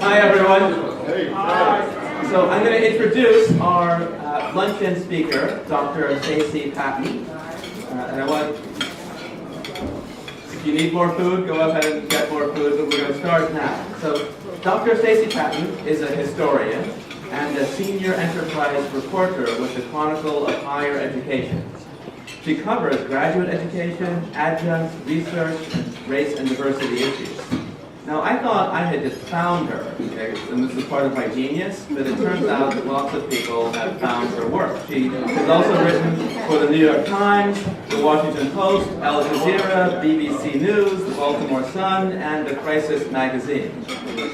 Hi, everyone. So I'm going to introduce our luncheon speaker, Dr. Stacey Patton. And I want, if you need more food, go ahead and get more food, but we're going to start now. So Dr. Stacey Patton is a historian and a senior enterprise reporter with the Chronicle of Higher Education. She covers graduate education, adjunct, research, and race and diversity issues. Now, I thought I had just found her, okay, and this is part of my genius, but it turns out that lots of people have found her work. She has also written for the New York Times, the Washington Post, Al Jazeera, BBC News, the Baltimore Sun, and the Crisis magazine.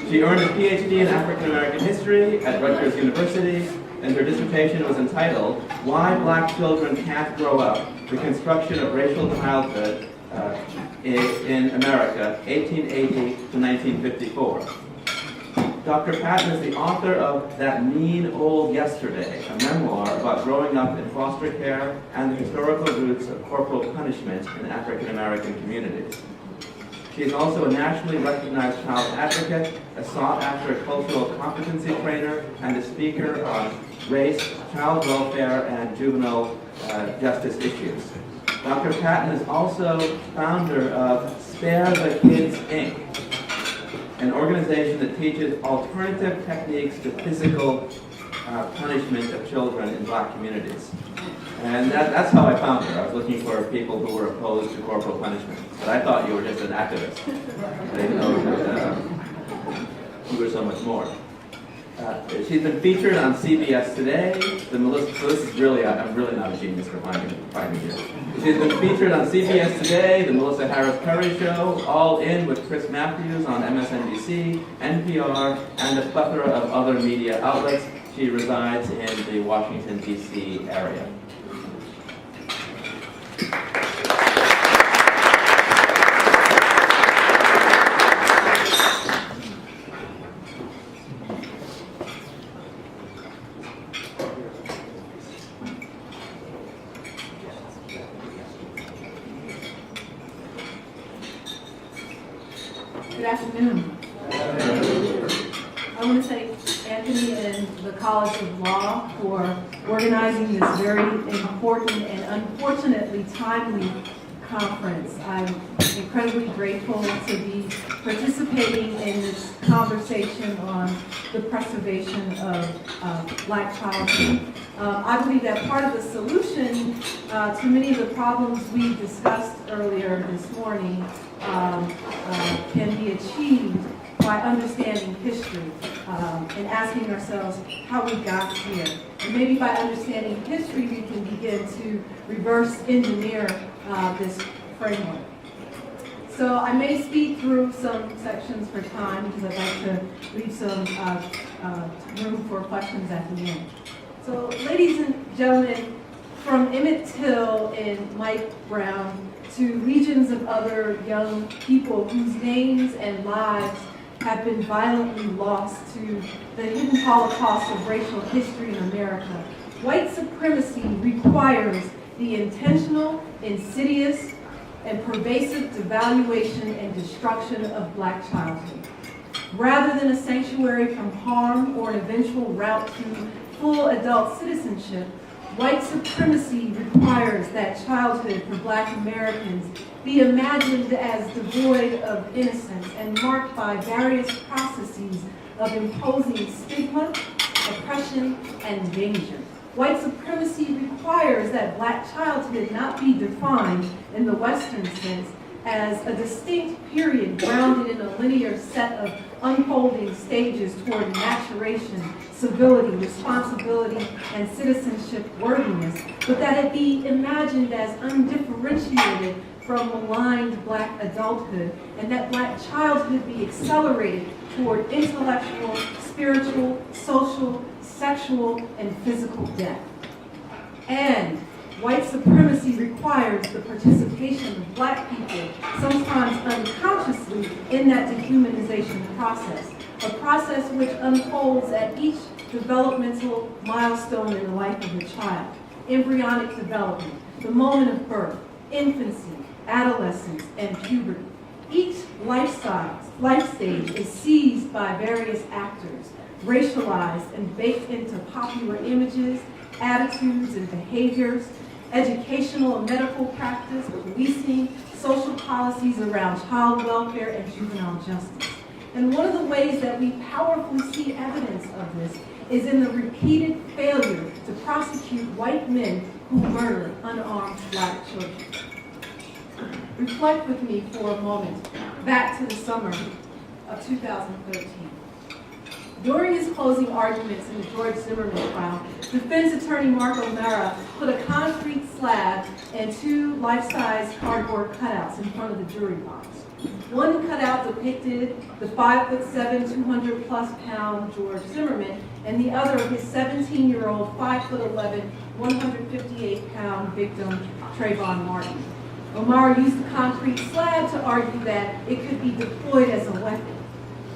She earned a PhD in African American history at Rutgers University, and her dissertation was entitled, Why Black Children Can't Grow Up, The Construction of Racial Childhood in America, 1880 to 1954. Dr. Patton is the author of That Mean Old Yesterday, a memoir about growing up in foster care and the historical roots of corporal punishment in African American communities. She is also a nationally recognized child advocate, a sought-after cultural competency trainer, and a speaker on race, child welfare, and juvenile justice issues. Dr. Patton is also founder of Spare the Kids, Inc., an organization that teaches alternative techniques to physical punishment of children in black communities. And that's how I found her. I was looking for people who were opposed to corporal punishment. But I thought you were just an activist. I didn't know that you were so much more. She's been featured on CBS Today. So this is really, I'm really not a genius for finding you. She's been featured on CBS Today, The Melissa Harris Perry Show, All In with Chris Matthews on MSNBC, NPR, and a plethora of other media outlets. She resides in the Washington, D.C. area. Good afternoon. I want to thank Anthony and the College of Law for organizing this very important and unfortunately timely conference. I'm incredibly grateful to be participating in this conversation on the preservation of Black childhood. I believe that part of the solution to many of the problems we discussed earlier this morning can be achieved by understanding history and asking ourselves how we got here. And maybe by understanding history, we can begin to reverse engineer this framework. So I may speed through some sections for time because I'd like to leave some room for questions at the end. So ladies and gentlemen, from Emmett Till and Mike Brown to legions of other young people whose names and lives have been violently lost to the hidden holocaust of racial history in America, white supremacy requires the intentional, insidious, and pervasive devaluation and destruction of Black childhood. Rather than a sanctuary from harm or an eventual route to full adult citizenship, white supremacy requires that childhood for Black Americans be imagined as devoid of innocence and marked by various processes of imposing stigma, oppression, and danger. White supremacy requires that Black childhood not be defined in the Western sense as a distinct period grounded in a linear set of unfolding stages toward maturation, civility, responsibility, and citizenship worthiness, but that it be imagined as undifferentiated from maligned Black adulthood, and that Black childhood be accelerated toward intellectual, spiritual, social, sexual, and physical death. And white supremacy requires the participation of Black people, sometimes unconsciously, in that dehumanization process, a process which unfolds at each developmental milestone in the life of a child: embryonic development, the moment of birth, infancy, adolescence, and puberty. Each life life stage is seized by various actors, racialized and baked into popular images, attitudes and behaviors, educational and medical practice, policing, social policies around child welfare and juvenile justice. And one of the ways that we powerfully see evidence of this is in the repeated failure to prosecute white men who murder unarmed black children. Reflect with me for a moment back to the summer of 2013. During his closing arguments in the George Zimmerman trial, defense attorney Mark O'Mara put a concrete slab and two life-size cardboard cutouts in front of the jury box. One cutout depicted the 5'7", 200-plus-pound George Zimmerman, and the other his 17-year-old, 5'11", 158-pound victim, Trayvon Martin. O'Mara used the concrete slab to argue that it could be deployed as a weapon.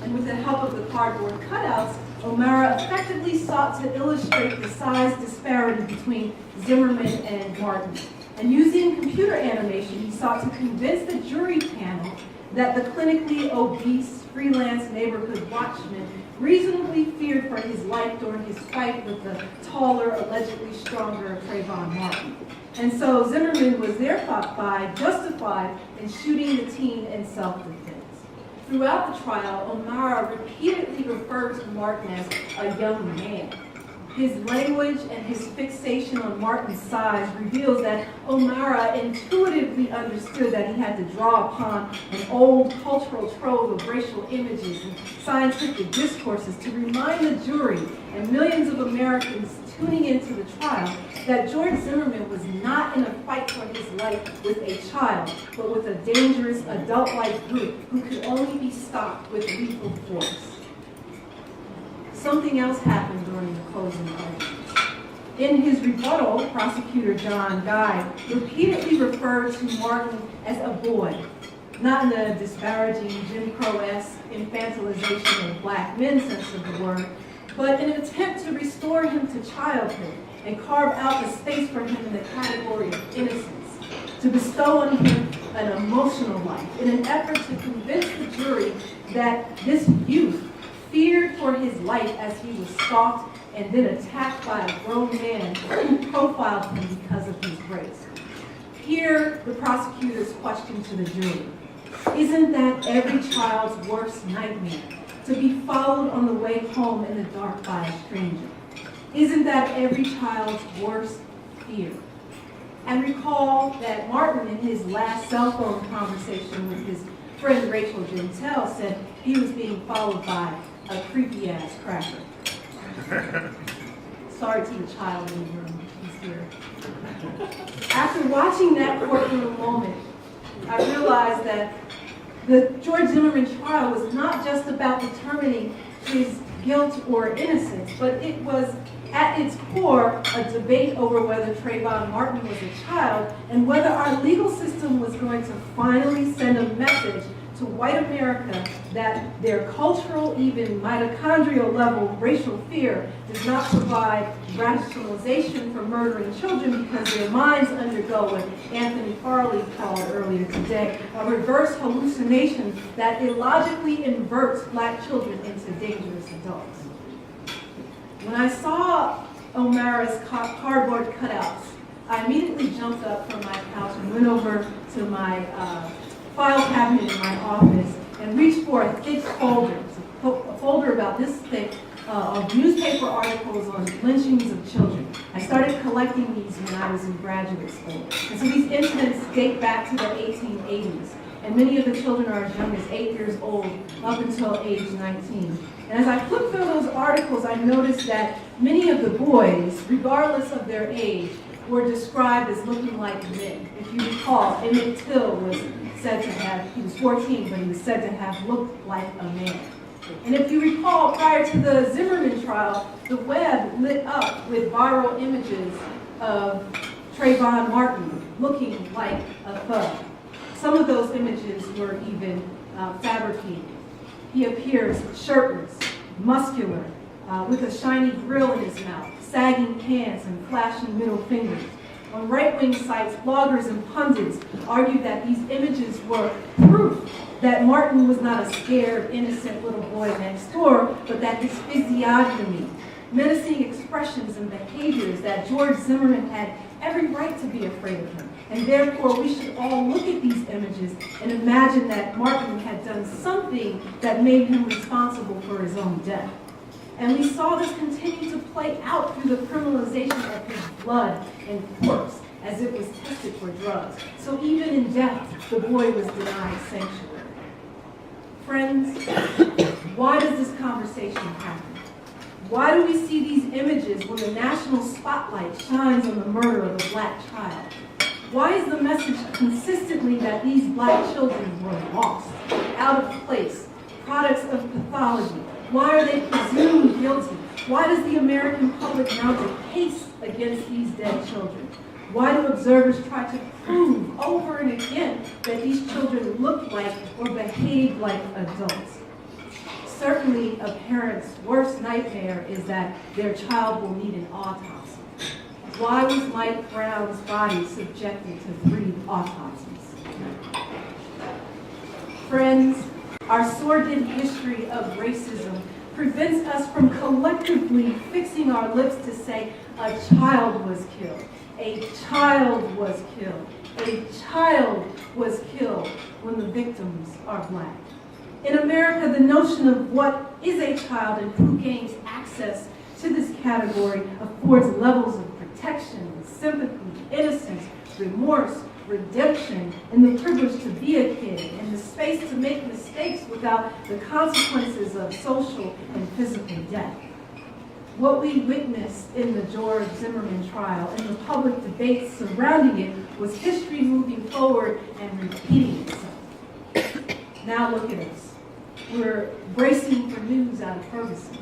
And with the help of the cardboard cutouts, O'Mara effectively sought to illustrate the size disparity between Zimmerman and Martin. And using computer animation, he sought to convince the jury panel that the clinically obese freelance neighborhood watchman reasonably feared for his life during his fight with the taller, allegedly stronger Trayvon Martin. And so Zimmerman was thereby justified in shooting the teen in self-defense. Throughout the trial, O'Mara repeatedly referred to Martin as a young man. His language and his fixation on Martin's size reveals that O'Mara intuitively understood that he had to draw upon an old cultural trove of racial images and scientific discourses to remind the jury and millions of Americans tuning into the trial that George Zimmerman was not in a fight for his life with a child, but with a dangerous adult-like group who could only be stopped with lethal force. Something else happened during the closing arguments. In his rebuttal, prosecutor John Guy repeatedly referred to Martin as a boy, not in the disparaging Jim Crow-esque infantilization of black men sense of the word, but in an attempt to restore him to childhood and carve out a space for him in the category of innocence, to bestow on him an emotional life in an effort to convince the jury that this youth feared for his life as he was stalked and then attacked by a grown man who profiled him because of his race. Here, the prosecutor's question to the jury: isn't that every child's worst nightmare, to be followed on the way home in the dark by a stranger? Isn't that every child's worst fear? And recall that Martin, in his last cell phone conversation with his friend Rachel Gentile, said he was being followed by a creepy-ass cracker. Sorry to the child in the room, he's here. After watching that courtroom moment, I realized that the George Zimmerman trial was not just about determining his guilt or innocence, but it was at its core a debate over whether Trayvon Martin was a child and whether our legal system was going to finally send a message to white America that their cultural, even mitochondrial level racial fear does not provide rationalization for murdering children because their minds undergo what Anthony Farley called earlier today a reverse hallucination that illogically inverts black children into dangerous adults. When I saw O'Mara's cardboard cutouts, I immediately jumped up from my couch and went over to my file cabinet in my office and reached for a thick folder, a folder about this thick, of newspaper articles on lynchings of children. I started collecting these when I was in graduate school. And so these incidents date back to the 1880s. And many of the children are as young as 8 years old, up until age 19. And as I flipped through those articles, I noticed that many of the boys, regardless of their age, were described as looking like men. If you recall, Emmett Till was said to have, he was 14, but he was said to have looked like a man. And if you recall, prior to the Zimmerman trial, the web lit up with viral images of Trayvon Martin looking like a thug. Some of those images were even fabricated. He appears shirtless, muscular, with a shiny grill in his mouth, sagging pants and flashing middle fingers. On right-wing sites, bloggers and pundits argued that these images were proof that Martin was not a scared, innocent little boy next door, but that his physiognomy, menacing expressions and behaviors, that George Zimmerman had every right to be afraid of him. And therefore, we should all look at these images and imagine that Martin had done something that made him responsible for his own death. And we saw this continue to play out through the criminalization of his blood and corpse as it was tested for drugs. So even in death, the boy was denied sanctuary. Friends, why does this conversation happen? Why do we see these images when the national spotlight shines on the murder of a black child? Why is the message consistently that these black children were lost, out of place, products of pathology? Why are they presumed guilty? Why does the American public mount a case against these dead children? Why do observers try to prove over and again that these children look like or behave like adults? Certainly, a parent's worst nightmare is that their child will need an autopsy. Why was Mike Brown's body subjected to 3 autopsies? Friends, our sordid history of racism prevents us from collectively fixing our lips to say, a child was killed, a child was killed, a child was killed when the victims are black. In America, the notion of what is a child and who gains access to this category affords levels of protection, sympathy, innocence, remorse, redemption, and the privilege to be a kid, and the space to make mistakes without the consequences of social and physical death. What we witnessed in the George Zimmerman trial and the public debates surrounding it was history moving forward and repeating itself. Now look at us. We're bracing for news out of Ferguson.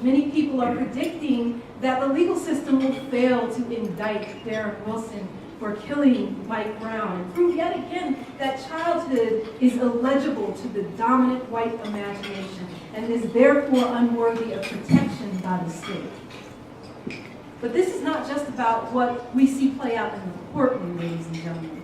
Many people are predicting that the legal system will fail to indict Derek Wilson for killing Mike Brown and prove yet again that childhood is illegible to the dominant white imagination and is therefore unworthy of protection by the state. But this is not just about what we see play out in the courtroom, ladies and gentlemen.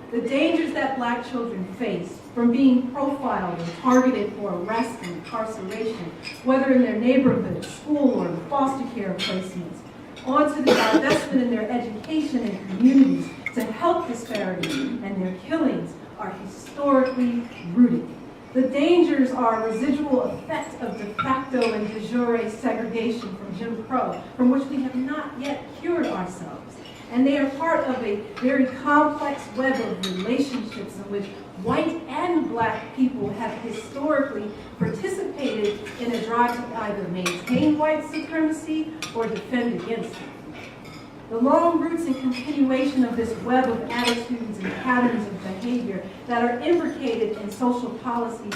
The dangers that black children face from being profiled and targeted for arrest and incarceration, whether in their neighborhood, school, or in foster care placements, onto the divestment in their education and communities to health disparities and their killings are historically rooted. The dangers are a residual effect of de facto and de jure segregation from Jim Crow, from which we have not yet cured ourselves. And they are part of a very complex web of relationships in which white and black people have historically participated in a drive to either maintain white supremacy or defend against it. The long roots and continuation of this web of attitudes and patterns of behavior that are imbricated in social policies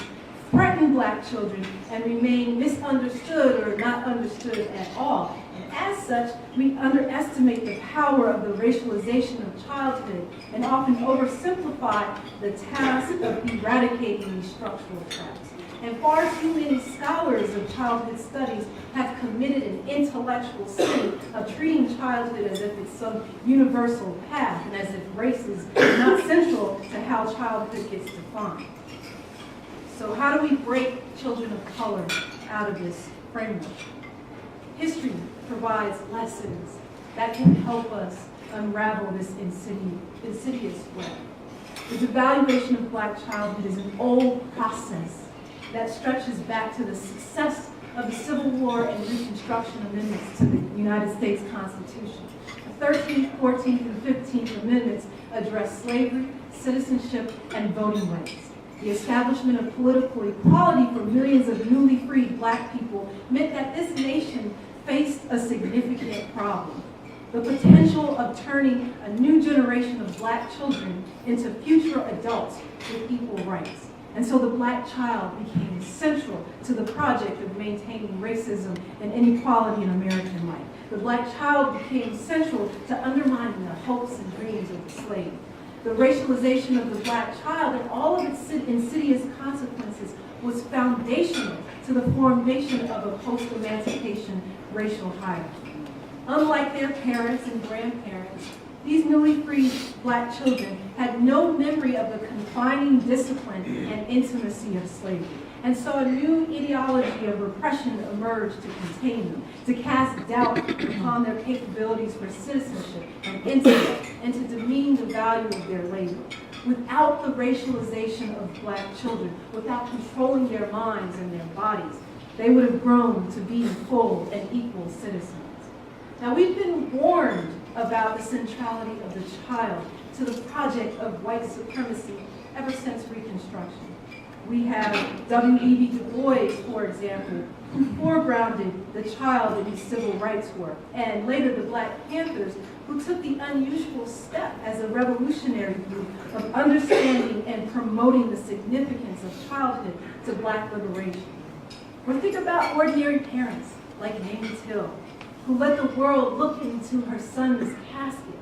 threaten black children and remain misunderstood or not understood at all. And as such, we underestimate the power of the racialization of childhood and often oversimplify the task of eradicating these structural traps. And far too many scholars of childhood studies have committed an intellectual sin of treating childhood as if it's some universal path and as if race is not central to how childhood gets defined. So how do we break children of color out of this framework? History provides lessons that can help us unravel this insidious web. The devaluation of black childhood is an old process that stretches back to the success of the Civil War and Reconstruction amendments to the United States Constitution. The 13th, 14th, and 15th Amendments address slavery, citizenship, and voting rights. The establishment of political equality for millions of newly freed black people meant that this nation faced a significant problem: the potential of turning a new generation of black children into future adults with equal rights. And so the black child became central to the project of maintaining racism and inequality in American life. The black child became central to undermining the hopes and dreams of the slave. The racialization of the black child and all of its insidious consequences was foundational to the formation of a post-emancipation racial hierarchy. Unlike their parents and grandparents, These newly freed black children had no memory of the confining discipline and intimacy of slavery. And so a new ideology of repression emerged to contain them, to cast doubt upon their capabilities for citizenship and intellect, and to demean the value of their labor. Without the racialization of black children, without controlling their minds and their bodies, they would have grown to be full and equal citizens. Now, we've been warned about the centrality of the child to the project of white supremacy ever since Reconstruction. We have W.E.B. Du Bois, for example, who foregrounded the child in his civil rights work, and later the Black Panthers, who took the unusual step as a revolutionary group of understanding and promoting the significance of childhood to black liberation. Or think about ordinary parents like Mamie Till, who let the world look into her son's casket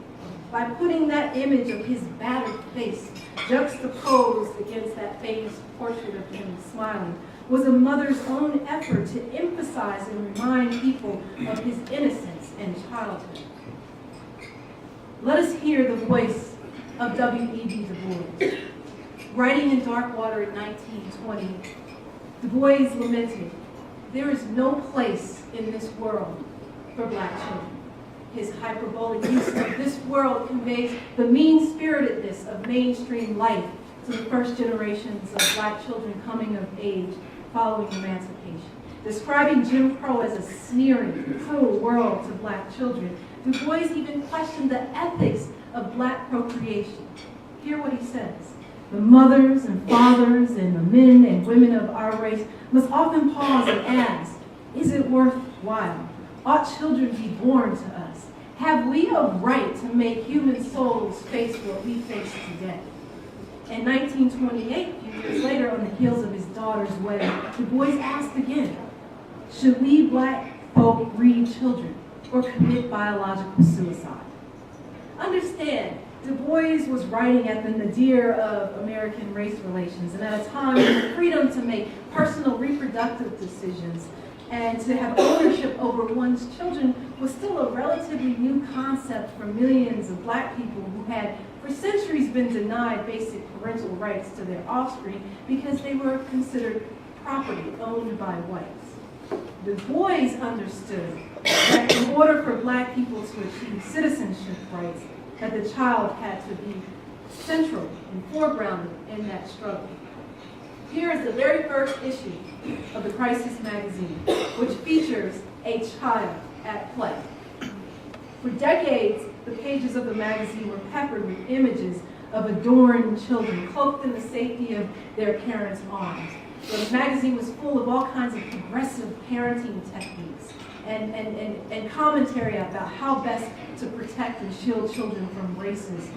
by putting that image of his battered face juxtaposed against that famous portrait of him smiling, was a mother's own effort to emphasize and remind people of his innocence and childhood. Let us hear the voice of W.E.B. Du Bois. Writing in Darkwater in 1920, Du Bois lamented, "There is no place in this world for black children." His hyperbolic use of this world conveys the mean-spiritedness of mainstream life to the first generations of black children coming of age following emancipation. Describing Jim Crow as a sneering, cruel world to black children, Du Bois even questioned the ethics of black procreation. Hear what he says. "The mothers and fathers and the men and women of our race must often pause and ask, is it worthwhile? Ought children be born to us? Have we a right to make human souls face what we face today?" In 1928, a few years later, on the heels of his daughter's wedding, Du Bois asked again, should we black folk breed children or commit biological suicide? Understand, Du Bois was writing at the nadir of American race relations, and at a time when the freedom to make personal reproductive decisions and to have ownership over one's children was still a relatively new concept for millions of black people who had for centuries been denied basic parental rights to their offspring because they were considered property owned by whites. Du Bois understood that in order for black people to achieve citizenship rights, that the child had to be central and foregrounded in that struggle. Here is the very first issue of the Crisis magazine, which features a child at play. For decades, the pages of the magazine were peppered with images of adorned children cloaked in the safety of their parents' arms. The magazine was full of all kinds of progressive parenting techniques and commentary about how best to protect and shield children from racism.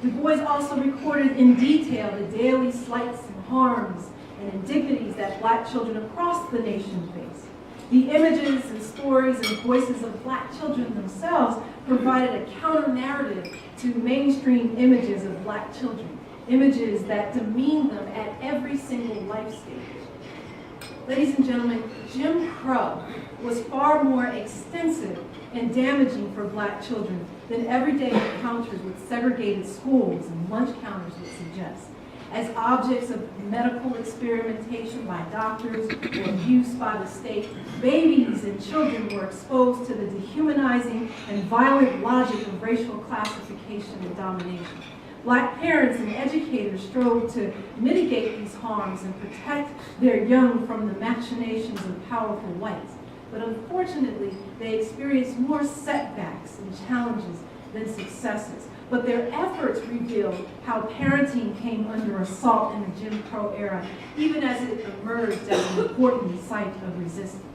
Du Bois also recorded in detail the daily slights and harms and indignities that black children across the nation face. The images and stories and voices of black children themselves provided a counter-narrative to mainstream images of black children, images that demean them at every single life stage. Ladies and gentlemen, Jim Crow was far more extensive and damaging for black children than everyday encounters with segregated schools and lunch counters would suggest. As objects of medical experimentation by doctors or abuse by the state, babies and children were exposed to the dehumanizing and violent logic of racial classification and domination. Black parents and educators strove to mitigate these harms and protect their young from the machinations of powerful whites. But unfortunately, they experienced more setbacks and challenges than successes. But their efforts revealed how parenting came under assault in the Jim Crow era, even as it emerged as an important site of resistance.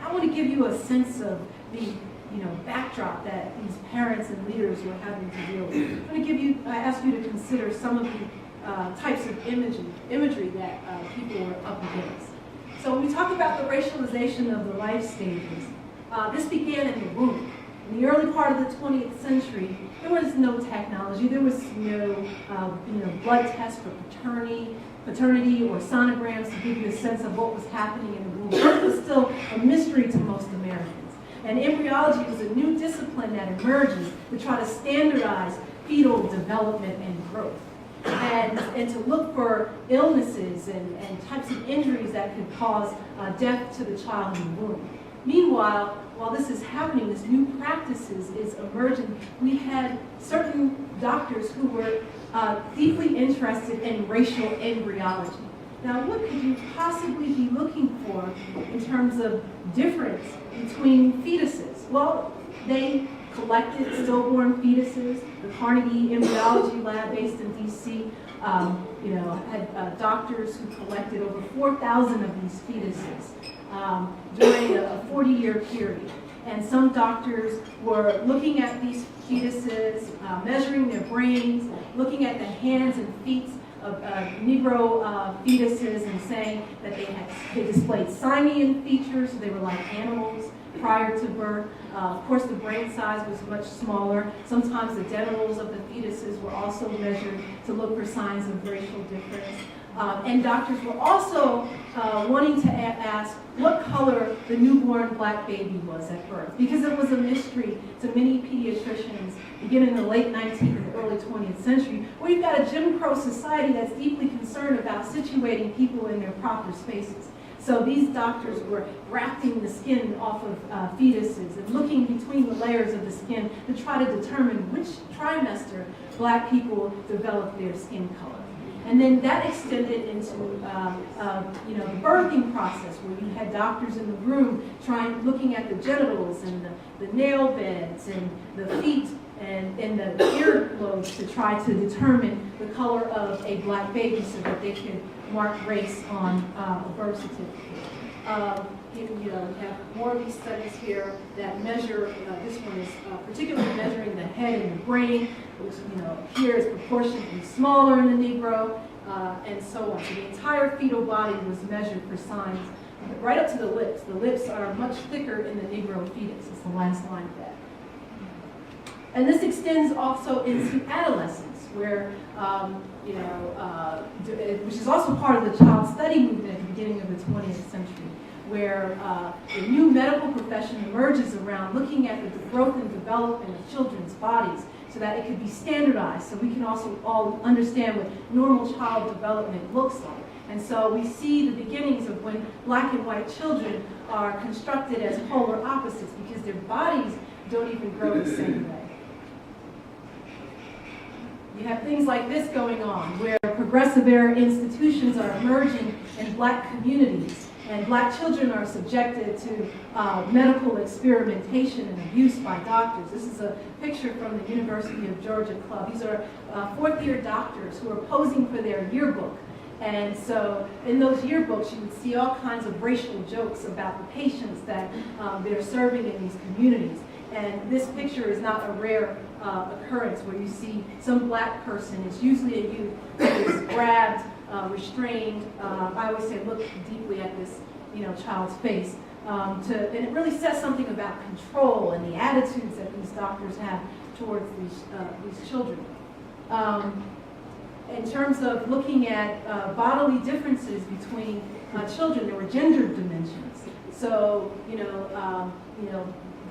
I want to give you a sense of the backdrop that these parents and leaders were having to deal with. I'm going to ask you to consider some of the types of imagery that people were up against. So when we talk about the racialization of the life stages, this began in the womb. In the early part of the 20th century, there was no technology. There was no blood tests for paternity or sonograms to give you a sense of what was happening in the womb. Birth was still a mystery to most Americans. And embryology was a new discipline that emerges to try to standardize fetal development and growth. And to look for illnesses and types of injuries that could cause death to the child in the womb. Meanwhile, while this is happening, this new practices is emerging, we had certain doctors who were deeply interested in racial embryology. Now, what could you possibly be looking for in terms of difference between fetuses? Well, they collected stillborn fetuses. The Carnegie Embryology Lab, based in DC, had doctors who collected over 4,000 of these fetuses during a 40-year period. And some doctors were looking at these fetuses, measuring their brains, looking at the hands and feet of Negro fetuses and saying that they displayed simian features, so they were like animals prior to birth. Of course, the brain size was much smaller. Sometimes the genitals of the fetuses were also measured to look for signs of racial difference. And doctors were also wanting to ask what color the newborn black baby was at birth, because it was a mystery to many pediatricians beginning in the late 19th and early 20th century, where you've got a Jim Crow society that's deeply concerned about situating people in their proper spaces. So these doctors were grafting the skin off of fetuses and looking between the layers of the skin to try to determine which trimester black people developed their skin color. And then that extended into the birthing process, where you had doctors in the room looking at the genitals and the nail beds and the feet and the earlobes to try to determine the color of a black baby so that they could mark race on a birth certificate. We have more of these studies here that measure, this one is particularly measuring the head and the brain, which here is proportionately smaller in the Negro, and so on. So the entire fetal body was measured for signs, right up to the lips. The lips are much thicker in the Negro fetus. It's the last line of that. And this extends also into adolescence, where, which is also part of the child study movement at the beginning of the 20th century, where the new medical profession emerges around looking at the growth and development of children's bodies so that it could be standardized, so we can also all understand what normal child development looks like. And so we see the beginnings of when black and white children are constructed as polar opposites because their bodies don't even grow the same way. You have things like this going on, where progressive era institutions are emerging in black communities, and black children are subjected to medical experimentation and abuse by doctors. This is a picture from the University of Georgia Club. These are fourth-year doctors who are posing for their yearbook. And so in those yearbooks, you would see all kinds of racial jokes about the patients that they're serving in these communities. And this picture is not a rare occurrence where you see some black person, it's usually a youth, who is grabbed, restrained. I always say look deeply at this child's face. And it really says something about control and the attitudes that these doctors have towards these children. In terms of looking at bodily differences between children, there were gender dimensions. So,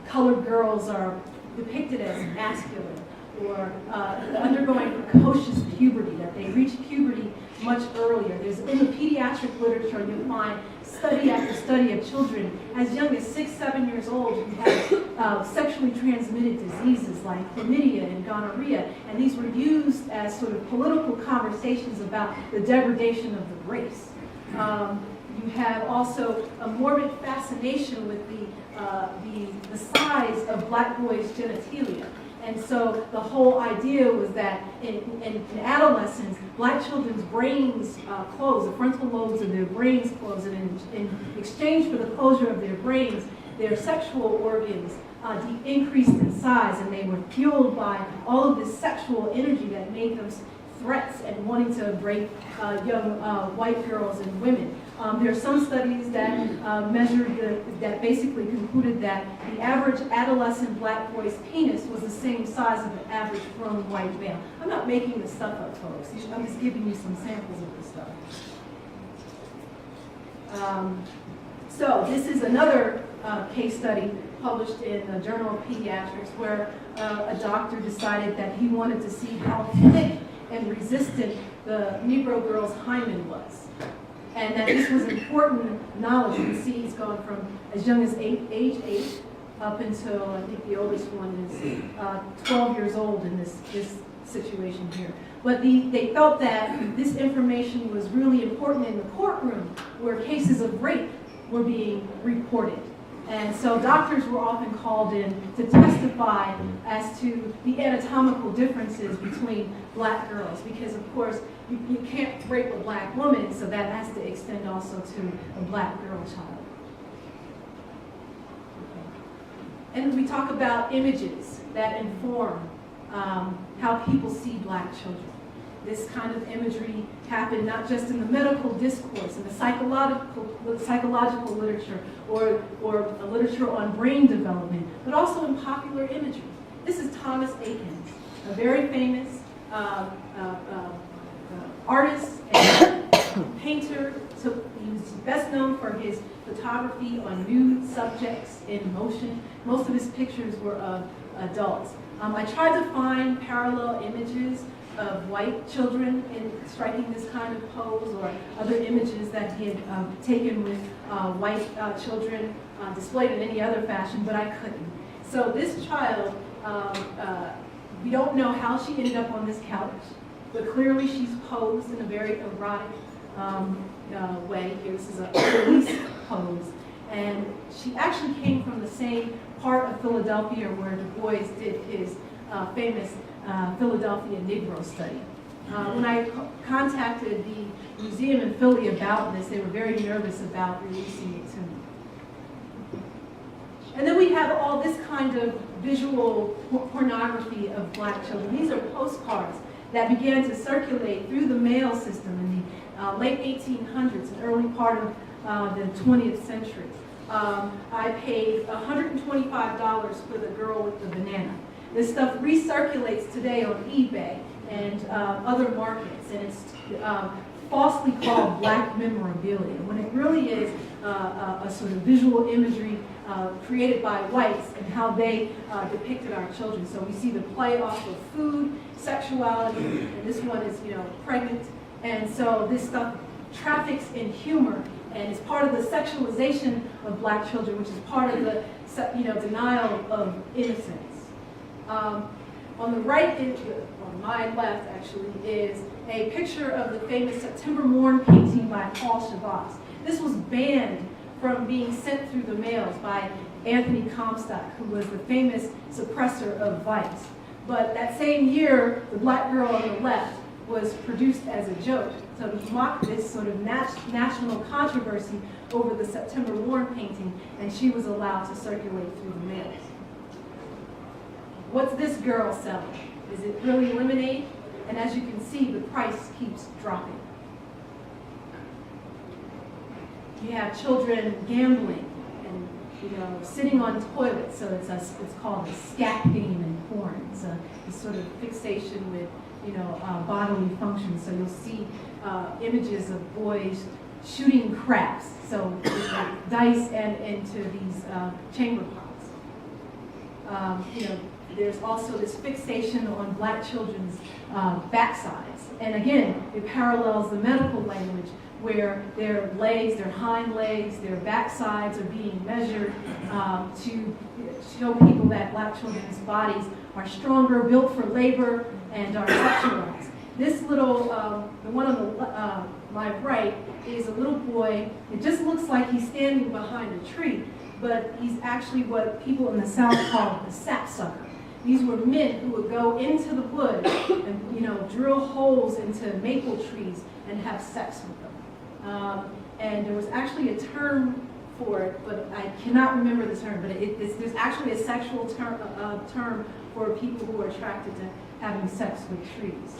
colored girls are depicted as masculine or undergoing precocious puberty, that they reach puberty much earlier. There's in the pediatric literature, you'll find study after study of children as young as 6, 7 years old who had sexually transmitted diseases like chlamydia and gonorrhea, and these were used as sort of political conversations about the degradation of the race. You have also a morbid fascination with the size of black boys' genitalia. And so the whole idea was that in adolescence, black children's brains close, the frontal lobes of their brains close, and in exchange for the closure of their brains, their sexual organs increased in size, and they were fueled by all of this sexual energy that made them threats and wanting to rape young white girls and women. There are some studies that that basically concluded that the average adolescent black boy's penis was the same size as the average grown white male. I'm not making this stuff up, folks. I'm just giving you some samples of this stuff. So this is another case study published in the Journal of Pediatrics where a doctor decided that he wanted to see how thick and resistant the Negro girl's hymen was. And that this was important knowledge. You can see he's gone from as young as age 8 up until, I think the oldest one is 12 years old in this situation here. But they felt that this information was really important in the courtroom where cases of rape were being reported. And so doctors were often called in to testify as to the anatomical differences between black girls, because of course you can't rape a black woman, so that has to extend also to a black girl child. Okay. And we talk about images that inform how people see black children. This kind of imagery happened not just in the medical discourse, in the psychological literature, or a literature on brain development, but also in popular imagery. This is Thomas Eakins, a very famous artist and painter. So he's best known for his photography on nude subjects in motion. Most of his pictures were of adults. I tried to find parallel images of white children in striking this kind of pose, or other images that he had taken with white children displayed in any other fashion, but I couldn't. So this child, we don't know how she ended up on this couch, but clearly she's posed in a very erotic way. This is a release pose. And she actually came from the same part of Philadelphia where Du Bois did his famous Philadelphia Negro study. When I contacted the museum in Philly about this, they were very nervous about releasing it to me. And then we have all this kind of visual pornography of black children. These are postcards that began to circulate through the mail system in the late 1800s and early part of the 20th century. I paid $125 for the girl with the banana. This stuff recirculates today on eBay and other markets, and it's falsely called black memorabilia, when it really is a sort of visual imagery created by whites and how they depicted our children. So we see the play off of food, sexuality, and this one is, pregnant. And so this stuff traffics in humor and is part of the sexualization of black children, which is part of the denial of innocence. On the right, on my left actually, is a picture of the famous September Morn painting by Paul Chavas. This was banned from being sent through the mails by Anthony Comstock, who was the famous suppressor of vice. But that same year, the black girl on the left was produced as a joke. So to mock this sort of national controversy over the September Morn painting, and she was allowed to circulate through the mails. What's this girl selling? Is it really lemonade? And as you can see, the price keeps dropping. You have children gambling and sitting on toilets. So it's called a scat game in porn. It's a sort of fixation with bodily functions. So you'll see images of boys shooting craps, so dice and into these chamber pots. There's also this fixation on black children's backsides. And again, it parallels the medical language where their legs, their hind legs, their backsides are being measured to show people that black children's bodies are stronger, built for labor, and are sexualized. This little, the one on my right, is a little boy. It just looks like he's standing behind a tree, but he's actually what people in the South call a sapsucker. These were men who would go into the woods and drill holes into maple trees and have sex with them. And there was actually a term for it, but I cannot remember the term. But there's actually a sexual term for people who are attracted to having sex with trees.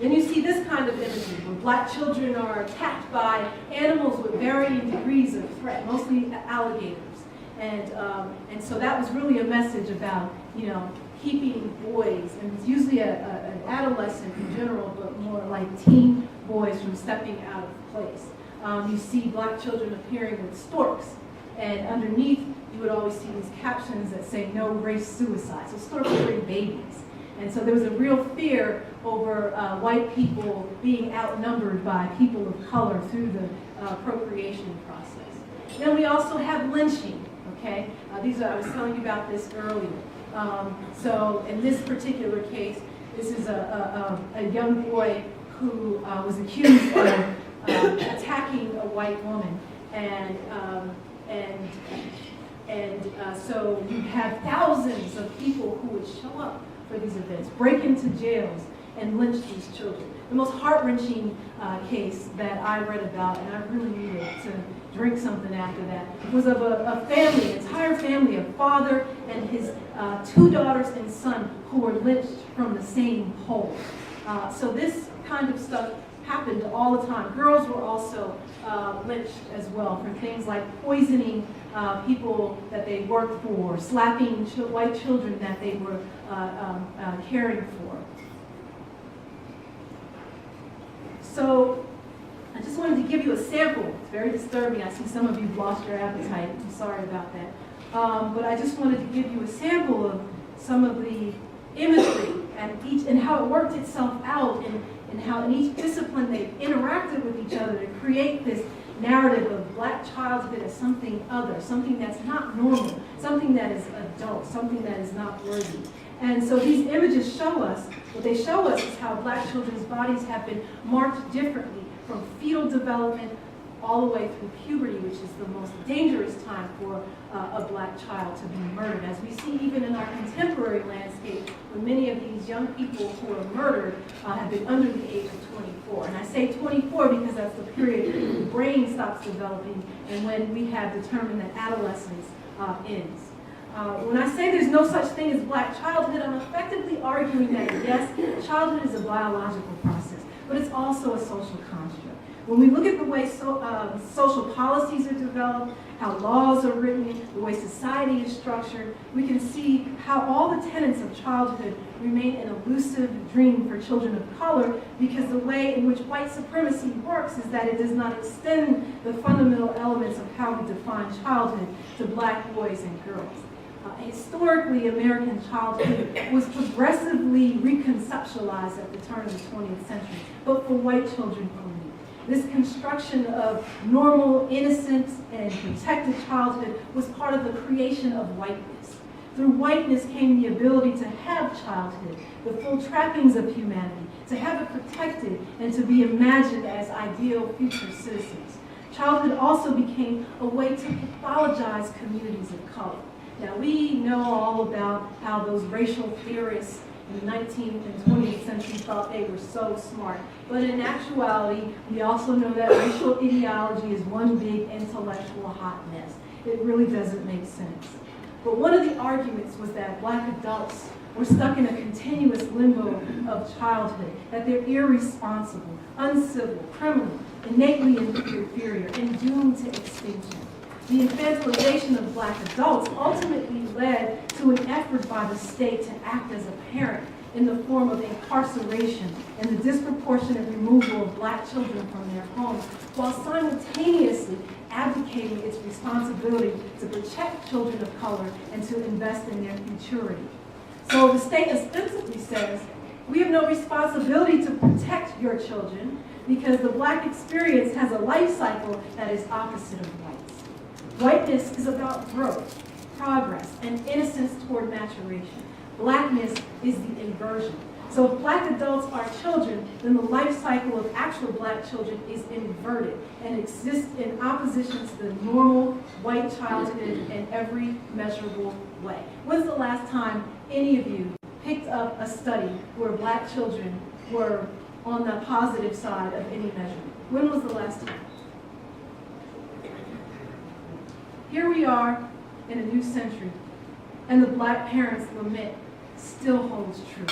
Then you see this kind of imagery where black children are attacked by animals with varying degrees of threat, mostly alligators. And so that was really a message about keeping boys, and it's usually an adolescent in general, but more like teen boys from stepping out of place. You see black children appearing with storks and underneath you would always see these captions that say no race suicide, so torturing babies. And so there was a real fear over white people being outnumbered by people of color through the procreation process. Then we also have lynching, okay? I was telling you about this earlier. So in this particular case, this is a young boy who was accused of attacking a white woman, so you have thousands of people who would show up for these events, break into jails, and lynch these children. The most heart-wrenching case that I read about, and I really needed to drink something after that, was of a family, an entire family, a father and his 2 daughters and son who were lynched from the same pole. So this kind of stuff happened all the time. Girls were also lynched as well for things like poisoning people that they worked for, slapping white children that they were caring for. So I just wanted to give you a sample. It's very disturbing. I see some of you have lost your appetite. I'm sorry about that. But I just wanted to give you a sample of some of the imagery and how it worked itself out, and how in each discipline they interacted with each other to create this narrative of black childhood as something other, something that's not normal, something that is adult, something that is not worthy. And so these images show us, what they show us is how black children's bodies have been marked differently from fetal development all the way through puberty, which is the most dangerous time for a black child to be murdered. As we see even in our contemporary landscape, when many of these young people who are murdered have been under the age of 24. And I say 24 because that's the period when the brain stops developing and when we have determined that adolescence ends. When I say there's no such thing as black childhood, I'm effectively arguing that yes, childhood is a biological process, but it's also a social construct. When we look at the way social policies are developed, how laws are written, the way society is structured, we can see how all the tenets of childhood remain an elusive dream for children of color, because the way in which white supremacy works is that it does not extend the fundamental elements of how we define childhood to black boys and girls. Historically, American childhood was progressively reconceptualized at the turn of the 20th century, but for white children only. This construction of normal, innocent, and protected childhood was part of the creation of whiteness. Through whiteness came the ability to have childhood, the full trappings of humanity, to have it protected and to be imagined as ideal future citizens. Childhood also became a way to pathologize communities of color. Now, we know all about how those racial theorists in the 19th and 20th century thought they were so smart. But in actuality, we also know that racial ideology is one big intellectual hot mess. It really doesn't make sense. But one of the arguments was that black adults were stuck in a continuous limbo of childhood, that they're irresponsible, uncivil, criminal, innately inferior, and doomed to extinction. The infantilization of black adults ultimately led to an effort by the state to act as a parent in the form of incarceration and the disproportionate removal of black children from their homes, while simultaneously advocating its responsibility to protect children of color and to invest in their futurity. So the state ostensibly says, we have no responsibility to protect your children because the black experience has a life cycle that is opposite of whites. Whiteness is about growth, progress, and innocence toward maturation. Blackness is the inversion. So if black adults are children, then the life cycle of actual black children is inverted and exists in opposition to the normal white childhood in every measurable way. When's the last time any of you picked up a study where black children were on the positive side of any measurement? When was the last time? Here we are in a new century, and the black parents' lament still holds true.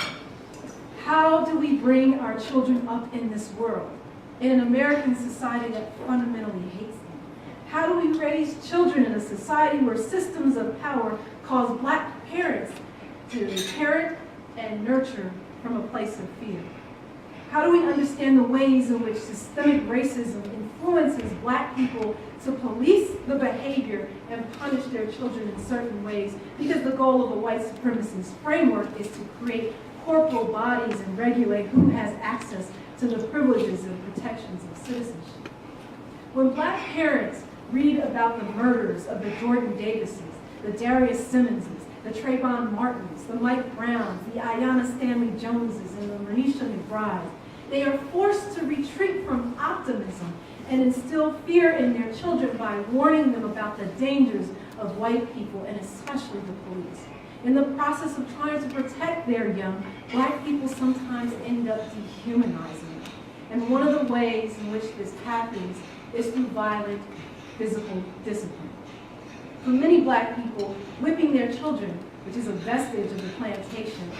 How do we bring our children up in this world, in an American society that fundamentally hates them? How do we raise children in a society where systems of power cause black parents to parent and nurture from a place of fear? How do we understand the ways in which systemic racism influences Black people to police the behavior and punish their children in certain ways? Because the goal of a white supremacist framework is to create corporal bodies and regulate who has access to the privileges and protections of citizenship. When Black parents read about the murders of the Jordan Davises, the Darius Simmonses, the Trayvon Martins, the Mike Browns, the Ayanna Stanley Joneses, and the Renisha McBrides, they are forced to retreat from optimism and instill fear in their children by warning them about the dangers of white people and especially the police. In the process of trying to protect their young, Black people sometimes end up dehumanizing them. And one of the ways in which this happens is through violent physical discipline. For many Black people, whipping their children, which is a vestige of the plantation,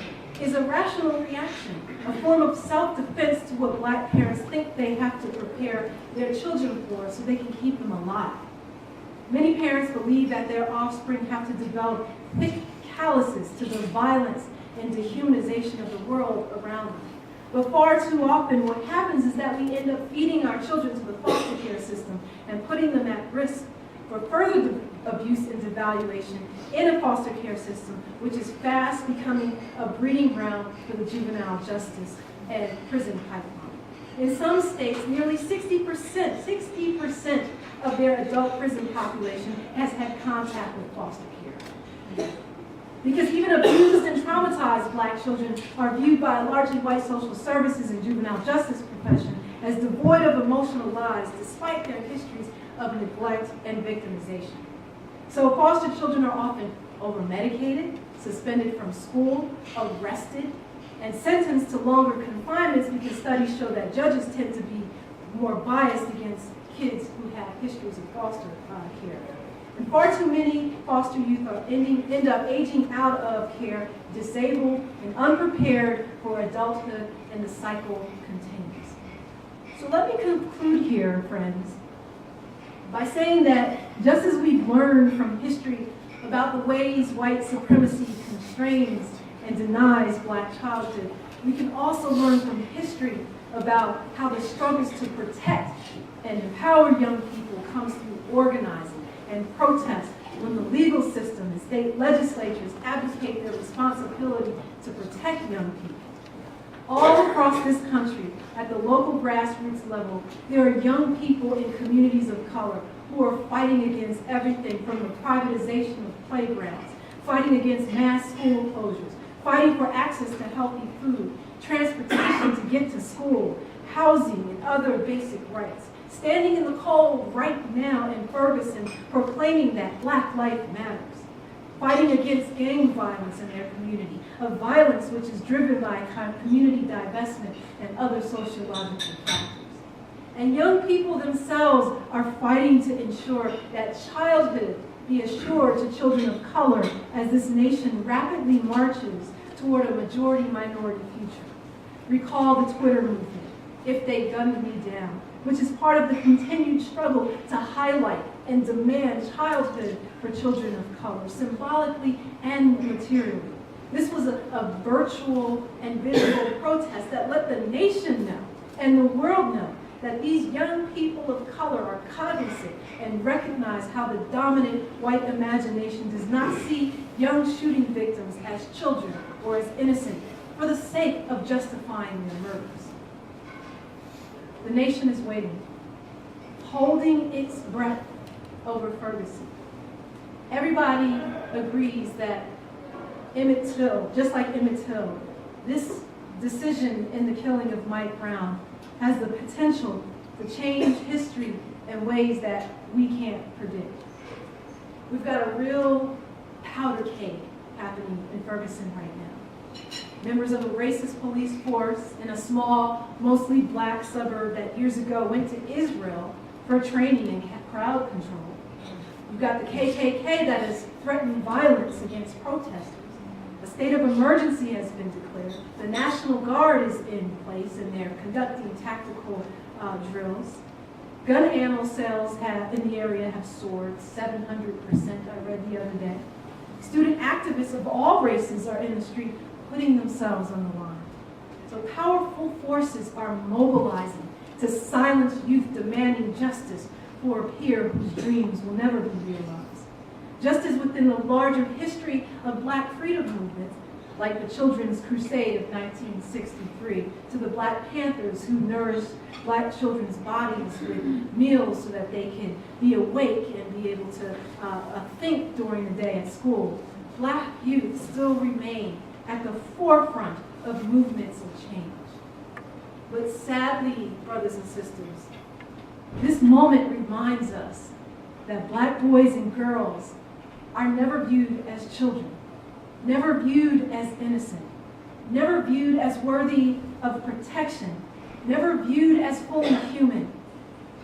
is a rational reaction, a form of self-defense to what Black parents think they have to prepare their children for so they can keep them alive. Many parents believe that their offspring have to develop thick calluses to the violence and dehumanization of the world around them. But far too often what happens is that we end up feeding our children to the foster care system and putting them at risk for further abuse and devaluation in a foster care system, which is fast becoming a breeding ground for the juvenile justice and prison pipeline. In some states, nearly 60% of their adult prison population has had contact with foster care. Because even abused and traumatized Black children are viewed by a largely white social services and juvenile justice profession as devoid of emotional lives despite their histories of neglect and victimization. So foster children are often over-medicated, suspended from school, arrested, and sentenced to longer confinements because studies show that judges tend to be more biased against kids who have histories of foster care. And far too many foster youth are end up aging out of care, disabled and unprepared for adulthood, and the cycle continues. So let me conclude here, friends, by saying that just as we've learned from history about the ways white supremacy constrains and denies Black childhood, we can also learn from history about how the struggles to protect and empower young people comes through organizing and protest when the legal system and state legislatures abdicate their responsibility to protect young people. All across this country, at the local grassroots level, there are young people in communities of color who are fighting against everything from the privatization of playgrounds, fighting against mass school closures, fighting for access to healthy food, transportation to get to school, housing, and other basic rights. Standing in the cold right now in Ferguson, proclaiming that Black life matters. Fighting against gang violence in their community, a violence which is driven by community divestment and other sociological factors. And young people themselves are fighting to ensure that childhood be assured to children of color as this nation rapidly marches toward a majority-minority future. Recall the Twitter movement, If They Gunned Me Down, which is part of the continued struggle to highlight and demand childhood for children of color, symbolically and materially. This was a virtual and visible protest that let the nation know and the world know that these young people of color are cognizant and recognize how the dominant white imagination does not see young shooting victims as children or as innocent for the sake of justifying their murders. The nation is waiting, holding its breath over Ferguson. Everybody agrees that Emmett Till, just like Emmett Till, this decision in the killing of Mike Brown has the potential to change history in ways that we can't predict. We've got a real powder keg happening in Ferguson right now. Members of a racist police force in a small, mostly Black suburb that years ago went to Israel for training and crowd control. You've got the KKK that has threatened violence against protesters. A state of emergency has been declared. The National Guard is in place and they're conducting tactical drills. Gun ammo sales in the area have soared 700%, I read the other day. Student activists of all races are in the street putting themselves on the line. So powerful forces are mobilizing to silence youth demanding justice for a peer whose dreams will never be realized. Just as within the larger history of Black freedom movements, like the Children's Crusade of 1963, to the Black Panthers who nourished Black children's bodies with meals so that they can be awake and be able to think during the day at school, Black youth still remain at the forefront of movements of change. But sadly, brothers and sisters, this moment reminds us that Black boys and girls are never viewed as children, never viewed as innocent, never viewed as worthy of protection, never viewed as fully human,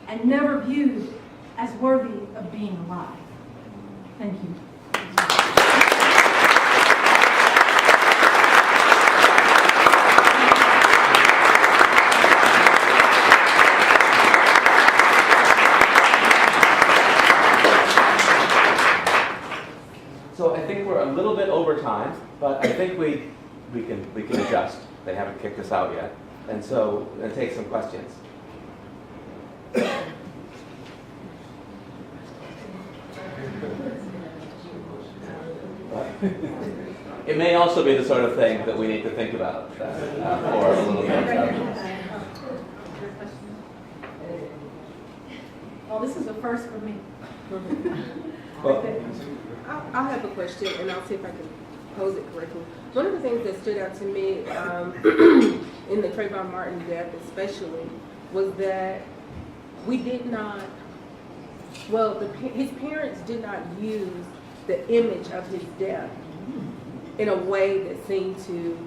and never viewed as worthy of being alive. Thank you. So I think we're a little bit over time, but I think we can adjust. They haven't kicked us out yet, and so and take some questions. It may also be the sort of thing that we need to think about for a little bit. Well, this is a first for me. Well, I'll have a question, and I'll see if I can pose it correctly. One of the things that stood out to me in the Trayvon Martin death especially was that we did not, well, his parents did not use the image of his death in a way that seemed to,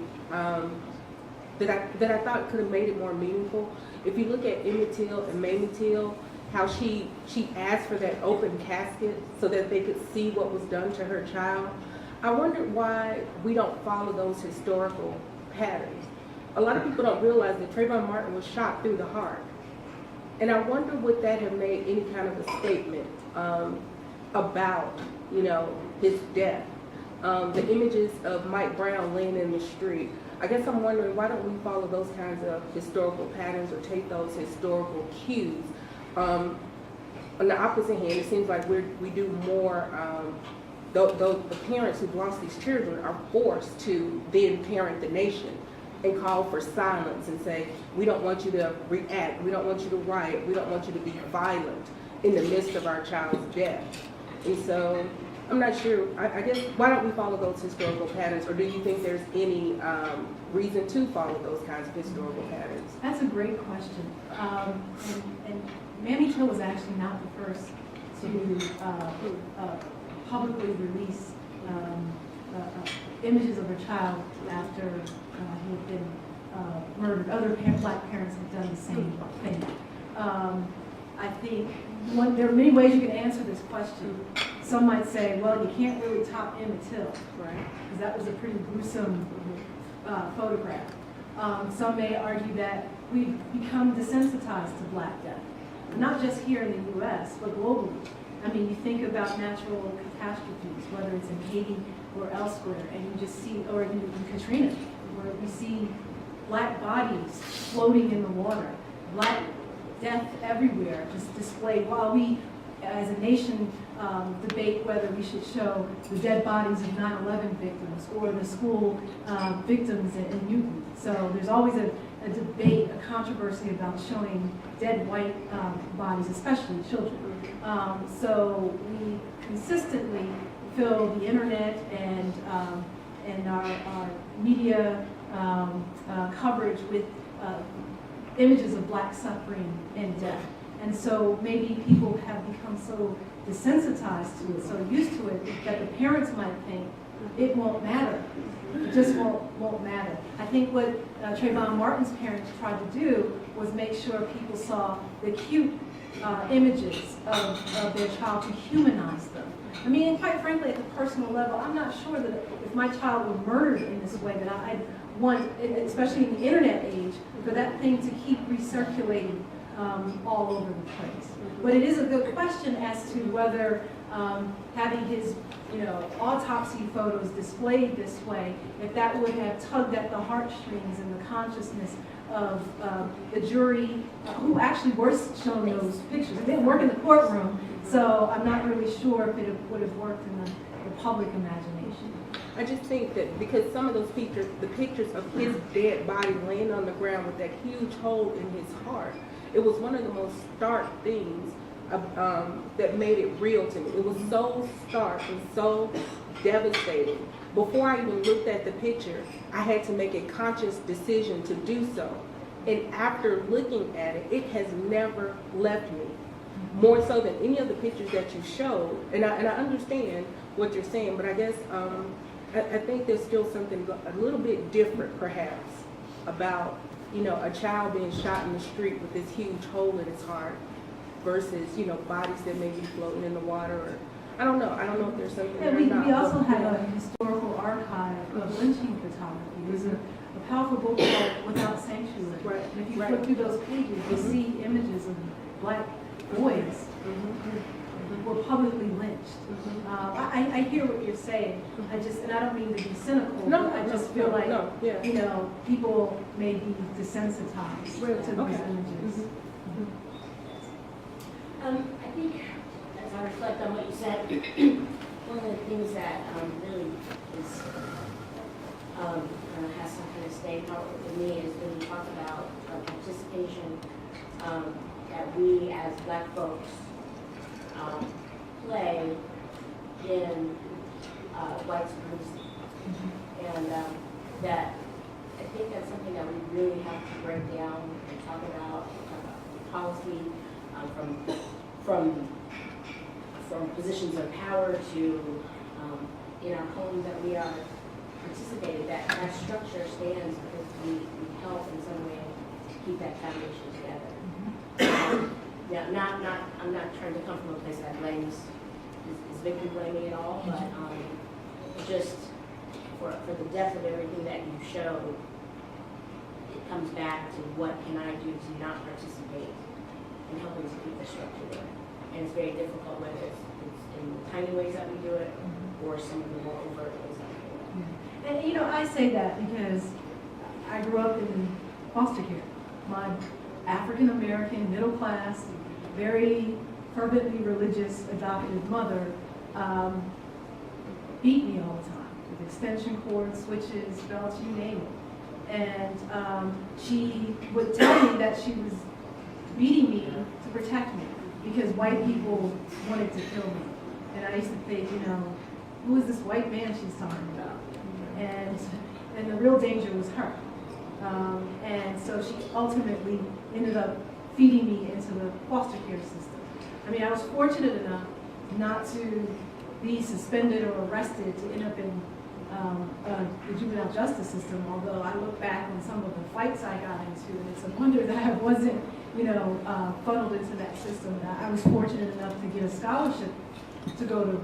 that I thought could have made it more meaningful. If you look at Emmett Till and Mamie Till, how she asked for that open casket so that they could see what was done to her child. I wondered why we don't follow those historical patterns. A lot of people don't realize that Trayvon Martin was shot through the heart. And I wonder would that have made any kind of a statement about, his death. The images of Mike Brown laying in the street. I guess I'm wondering why don't we follow those kinds of historical patterns or take those historical cues? On the opposite hand, it seems like we do more, the parents who've lost these children are forced to then parent the nation and call for silence and say, we don't want you to react, we don't want you to riot, we don't want you to be violent in the midst of our child's death. And so, I'm not sure, I guess, why don't we follow those historical patterns, or do you think there's any reason to follow those kinds of historical patterns? That's a great question. And Mamie Till was actually not the first to publicly release images of her child after he had been murdered. Other Black parents have done the same thing. I think there are many ways you can answer this question. Some might say, well, you can't really top Emmett Till, right? Because that was a pretty gruesome photograph. Some may argue that we've become desensitized to Black death, not just here in the U.S., but globally. I mean, you think about natural catastrophes, whether it's in Haiti or elsewhere, and you just see, or in Katrina, where we see Black bodies floating in the water, Black death everywhere, just displayed, while we, as a nation, debate whether we should show the dead bodies of 9/11 victims or the school victims in Newton. So there's always a debate, a controversy about showing dead white bodies, especially children. So we consistently fill the internet and our media coverage with images of Black suffering and death. And so maybe people have become so desensitized to it, so used to it, that the parents might think it won't matter. It just won't matter. I think what Trayvon Martin's parents tried to do was make sure people saw the cute images of their child to humanize them. I mean, and quite frankly, at the personal level, I'm not sure that if my child were murdered in this way, that I'd want, especially in the internet age, for that thing to keep recirculating all over the place. But it is a good question as to whether having his autopsy photos displayed this way, if that would have tugged at the heartstrings and the consciousness of the jury who actually were shown those pictures. It didn't work in the courtroom, so I'm not really sure if it would have worked in the public imagination. I just think that because some of those pictures, the pictures of his dead body laying on the ground with that huge hole in his heart, it was one of the most stark things that made it real to me. It was so stark and so devastating. Before I even looked at the picture, I had to make a conscious decision to do so. And after looking at it, it has never left me. More so than any of the pictures that you showed. And I understand what you're saying, but I guess I think there's still something a little bit different, perhaps, about a child being shot in the street with this huge hole in his heart versus bodies that may be floating in the water. Or I don't know if there's something. Yeah, we also have a historical archive of lynching photography. There's a powerful book called Without Sanctuary. Right. And if you flip through those pages, you see images of black boys who were publicly lynched. I hear what you're saying. And I don't mean to be cynical. I just feel like people may be desensitized to these images. I think, as I reflect on what you said, one of the things that really is has some kind of staying power with me is when you talk about participation that we as Black folks play in white supremacy, and that I think that's something that we really have to break down and talk about policy. From positions of power to in our homes that we are participating, that structure stands because we help in some way to keep that foundation together. I'm not trying to come from a place that blames is victim blaming at all, but just for the depth of everything that you showed, it comes back to what can I do to not participate in helping to keep the structure there. And it's very difficult whether it's in the tiny ways that we do it or some of the more overt ways that we do it. And I say that because I grew up in foster care. My African American, middle class, very fervently religious adoptive mother beat me all the time with extension cords, switches, belts, you name it. And she would tell me that she was beating me to protect me because white people wanted to kill me. And I used to think, who is this white man she's talking about? And the real danger was her. And so she ultimately ended up feeding me into the foster care system. I mean, I was fortunate enough not to be suspended or arrested to end up in the juvenile justice system, although I look back on some of the fights I got into, and it's a wonder that I wasn't, funneled into that system. I was fortunate enough to get a scholarship to go to,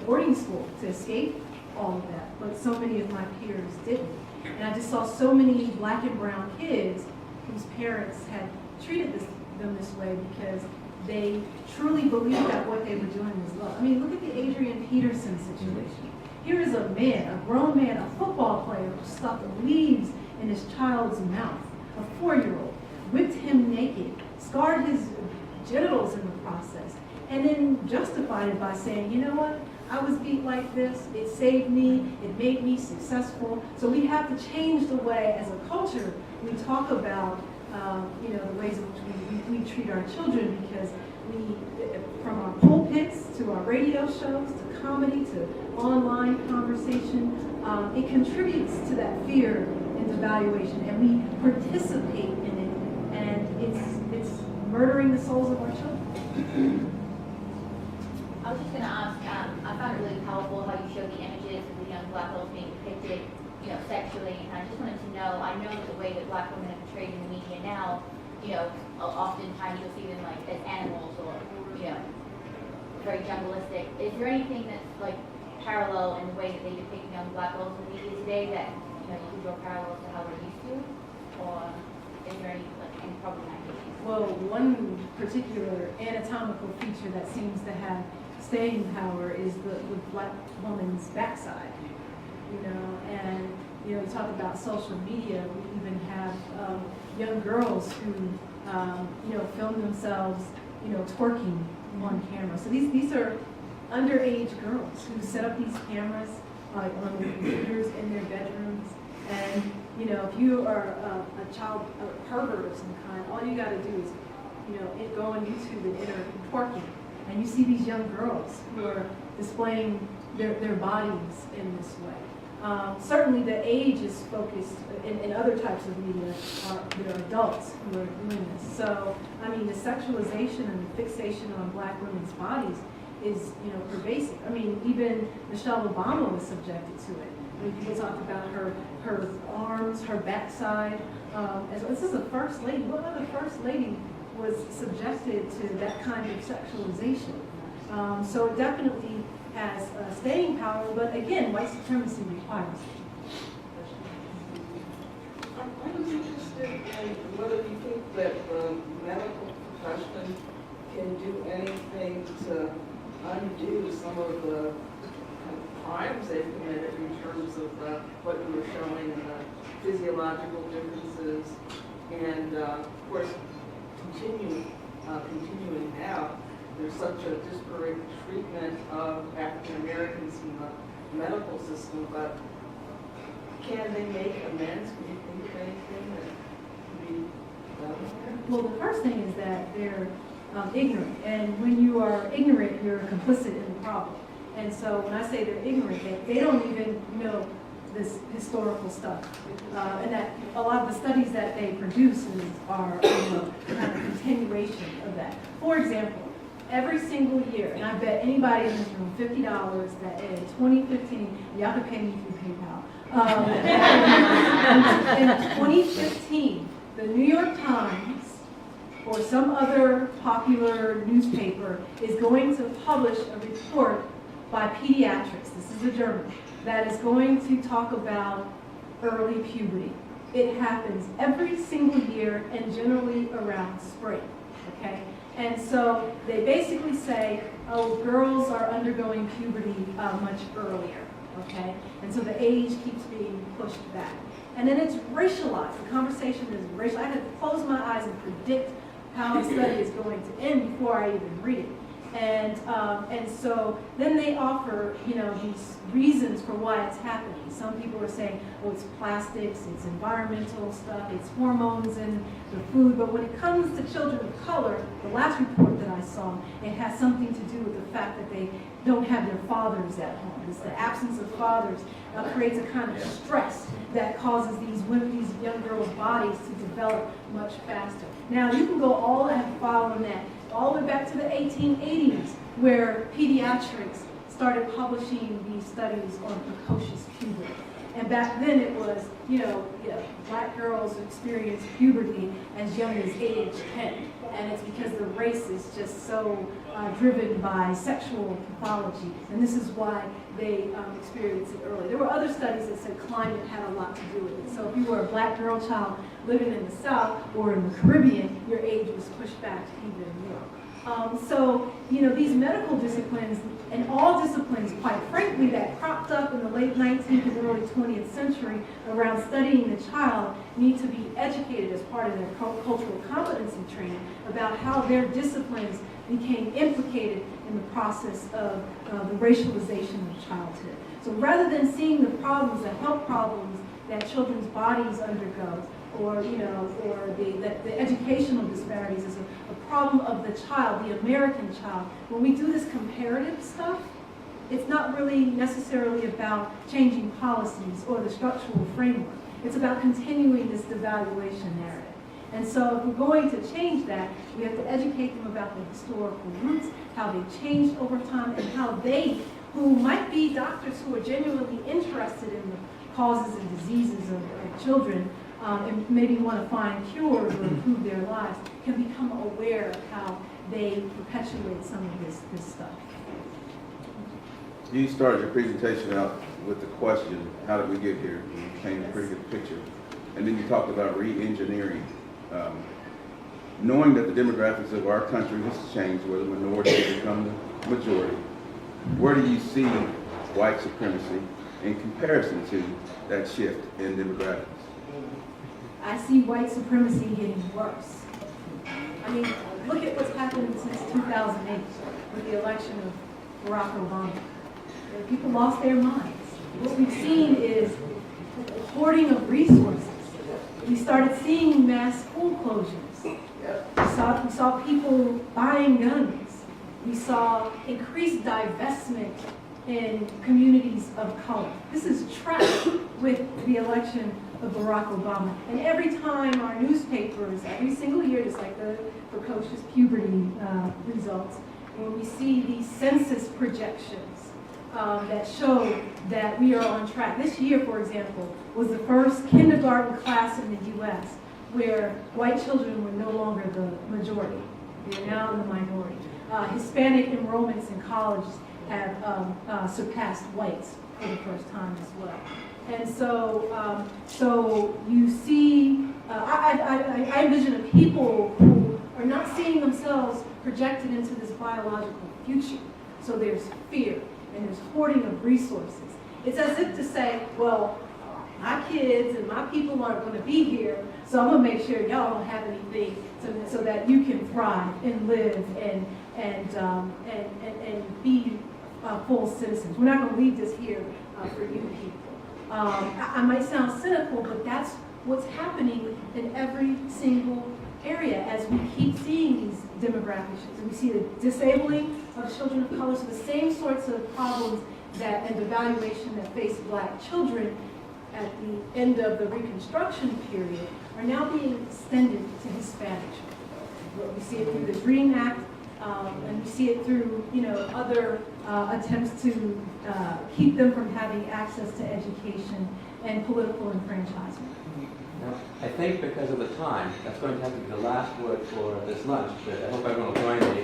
boarding school to escape all of that, but so many of my peers didn't. And I just saw so many Black and brown kids whose parents had treated them this way because they truly believed that what they were doing was love. I mean, look at the Adrian Peterson situation. Here is a man, a grown man, a football player who stuffed leaves in his child's mouth, a 4-year-old, whipped him naked, scarred his genitals in the process, and then justified it by saying, you know what, I was beat like this, it saved me, it made me successful. So we have to change the way, as a culture, we talk about the ways in which we treat our children, because from our pulpits to our radio shows to comedy to online conversation, it contributes to that fear and devaluation, and we participate in it, and it's murdering the souls of our children. I was just going to ask, I found it really powerful how you showed the images of the young Black girls being depicted, sexually, and I just wanted to know, I know that the way that Black women are portrayed in the media now, oftentimes you'll see them like as animals or, very jungleistic. Is there anything that's like parallel in the way that they depict young Black girls in the media today that, you could draw parallels to how we're used to? Or is there any problematic issues? Well, one particular anatomical feature that seems to have staying power is the black woman's backside, and, you talk about social media, we even have young girls who, film themselves, twerking on camera. So these are underage girls who set up these cameras on their computers in their bedrooms. And, if you are a child, a pervert of some kind, all you got to do is, go on YouTube and enter twerking. And you see these young girls who are displaying their bodies in this way. Certainly the age is focused in other types of media. There are adults who are doing this. So, I mean, the sexualization and the fixation on black women's bodies is, pervasive. I mean, even Michelle Obama was subjected to it. I mean, people talk about her arms, her backside. This is a first lady. What other first lady was subjected to that kind of sexualization? So it definitely has staying power, but again, white supremacy requires it. I was interested in whether you think that the medical profession can do anything to undo some of the crimes they've committed in terms of what you were showing and the physiological differences, and of course, continuing now, there's such a disparate treatment of African Americans in the medical system, but can they make amends? Can you think of anything that can be done there? Well, the first thing is that they're ignorant, and when you are ignorant, you're complicit in the problem. And so when I say they're ignorant, they don't even know this historical stuff, and that a lot of the studies that they produce are kind of continuation of that. For example, every single year, and I bet anybody in this room $50 that in 2015, y'all can pay me through PayPal. In 2015, the New York Times or some other popular newspaper is going to publish a report by pediatrics, this is a journal, that is going to talk about early puberty. It happens every single year and generally around spring, okay? And so they basically say, oh, girls are undergoing puberty much earlier, okay? And so the age keeps being pushed back. And then it's racialized. The conversation is racial. I had to close my eyes and predict how the study is going to end before I even read it. And so then they offer, these reasons for why it's happening. Some people are saying, oh, it's plastics, it's environmental stuff, it's hormones in the food. But when it comes to children of color, the last report that I saw, it has something to do with the fact that they don't have their fathers at home. It's the absence of fathers creates a kind of stress that causes these young girls' bodies to develop much faster. Now, you can go all and follow on that, all the way back to the 1880s, where pediatrics started publishing these studies on precocious puberty. And back then it was, black girls experience puberty as young as age 10. And it's because the race is just so driven by sexual pathology. And this is why they experience it early. There were other studies that said climate had a lot to do with it. So if you were a black girl child living in the South or in the Caribbean, your age was pushed back even more. So, these medical disciplines and all disciplines, quite frankly, that cropped up in the late 19th and early 20th century around studying the child need to be educated as part of their cultural competency training about how their disciplines became implicated in the process of the racialization of childhood. So rather than seeing the problems, the health problems that children's bodies undergo, or the educational disparities as a problem of the child, the American child. When we do this comparative stuff, it's not really necessarily about changing policies or the structural framework. It's about continuing this devaluation narrative. And so if we're going to change that, we have to educate them about the historical roots, how they changed over time, and how they, who might be doctors who are genuinely interested in the causes and diseases of children, and maybe want to find cures or improve their lives, can become aware of how they perpetuate some of this stuff. You started your presentation out with the question, how did we get here? You painted a pretty good picture. And then you talked about re-engineering. Knowing that the demographics of our country has changed, where the minority has become the majority, where do you see white supremacy in comparison to that shift in demographics? I see white supremacy getting worse. I mean, look at what's happened since 2008 with the election of Barack Obama. People lost their minds. What we've seen is hoarding of resources. We started seeing mass school closures. We saw people buying guns. We saw increased divestment in communities of color. This is tracked with the election of Barack Obama. And every time our newspapers, every single year, just like the precocious puberty results, when we see these census projections that show that we are on track. This year, for example, was the first kindergarten class in the U.S. where white children were no longer the majority. They're now the minority. Hispanic enrollments in colleges have surpassed whites for the first time as well. And so, so you see, I envision a people who are not seeing themselves projected into this biological future. So there's fear and there's hoarding of resources. It's as if to say, well, my kids and my people aren't going to be here, so I'm going to make sure y'all don't have anything so that you can thrive and live and be full citizens. We're not going to leave this here for you people. I might sound cynical, but that's what's happening in every single area as we keep seeing these demographic shifts. And we see the disabling of children of color, so the same sorts of problems that and devaluation that faced black children at the end of the Reconstruction period are now being extended to Hispanic children. We see it through the DREAM Act, and we see it through other attempts to keep them from having access to education and political enfranchisement. Now, I think because of the time, that's going to have to be the last word for this lunch, but I hope everyone will join me.